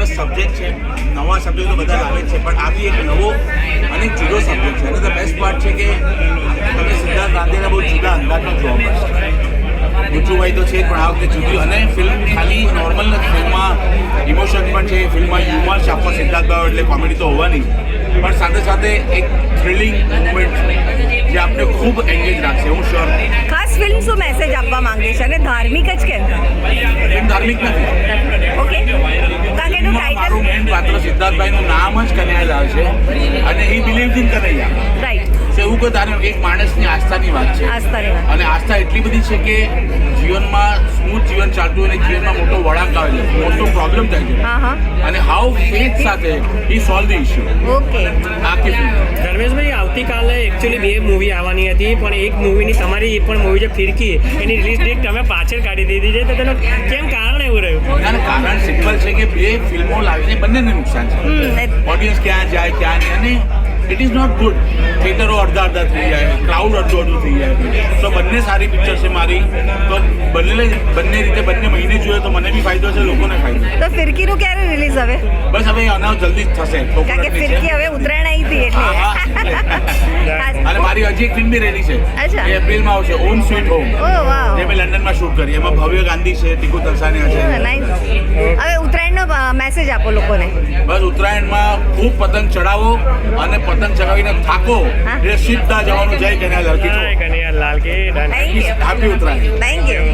સરસ સબ્જેક્ટ છે. નવા સબ્જેક્ટ તો બધા લાવે જ છે, પણ આ બી એક નવો અને જુદો સબ્જેક્ટ છે. અને ધ બેસ્ટ પાર્ટ છે કે તમે સિદ્ધાર્થ રાંદેના બહુ જુદા અંદાજમાં જોવા મળશે. ગુજ્જુભાઈ તો છે પણ આ વખતે જુદી, અને ફિલ્મ ખાલી નોર્મલ નથી. ફિલ્મમાં ઇમોશન પણ છે, ફિલ્મમાં હ્યુમર છે. આખો સિદ્ધાર્થભાઈ એટલે કોમેડી તો હોવાની, પણ સાથે સાથે એક થ્રિલિંગ મુવમેન્ટ જે આપણે ખૂબ એન્ગેજ રાખશે, હું શ્યોર. ખાસ ફિલ્મ શું મેસેજ આપવા માંગે છે અને ધાર્મિક જ કેમ? ફિલ્મ ધાર્મિક નથી. ઓકે, કારણ કે એનું મારું ટાઇટલ મેઇન પાત્ર સિદ્ધાર્થભાઈનું નામ જ કનૈયાલાલ છે, અને એ બિલીવ ઇન કનૈયા. રાઈટ, એવું કોઈ તારે એક માણસની આસ્થાની વાત છે, આસ્થાની વાત. અને આસ્થા એટલી બધી છે કે જીવનમાં સ્મૂથ જીવન ચાલતું હોય, અને જીવનમાં મોટો વળાંક આવે છે, મોટો પ્રોબ્લેમ થાય છે, હા હા, અને હાઉ ફેથ સાથે હી સોલ્વ ધ ઇશ્યુ. ઓકે. આખી ફિલ્મ. ધર્મેશભાઈ, આવતીકાલે એકચ્યુઅલી 2 મૂવી આવવાની હતી, પણ એક મૂવીની તમારી એક પણ મૂવી છે ફિરકી, એની રિલીઝ ડેટ તમે પાછળ કાઢી દીધી છે, તો તેનું કેમ કારણ એવું રહ્યું? ના, કારણ સિમ્પલ છે કે 2 ફિલ્મો લાવીને બંનેને નુકસાન છે. ઓડિયન્સ ક્યાં જાય ક્યાં નહીં, અને ઇટ ઇઝ નોટ ગુડ. થિયેટરો અડધા થઈ જાય, ક્રાઉડ અડધું થઈ જાય. તો બંને સારી પિક્ચર છે મારી, તો બંને રીતે બંને મહિને જોઈએ તો મને બી ફાયદો છે, લોકોને ફાયદો. તો ફિરકીનું ક્યારે રિલીઝ હવે? બસ હવે અનાઉન્સ જલ્દી જ થશે. કારણ કે ફિરકી હવે ઉત્તરાયણ આવી હતી એટલે. અને મારી હજી એક ફિલ્મ બી રેડી છે, અચ્છા. એ એપ્રિલમાં આવશે, ઓમ સ્વીટ હોમ, ઓ વાવ, જે મેં લંડનમાં શૂટ કરી. એમાં ભવ્ય ગાંધી છે, ટીકુ તલસાનિયા છે. નાઇસ. હવે ઉત્તરાયણનો મેસેજ આપો લોકોને. બસ ઉત્તરાયણમાં ખૂબ પતંગ ચડાવો, અને પતંગ ચગાવીને થાકો હા. એટલે સીધા જવાનું. જય કનૈયાલાલ. કનૈયાલાલ કે thank you, happy Uttarayan. Thank you.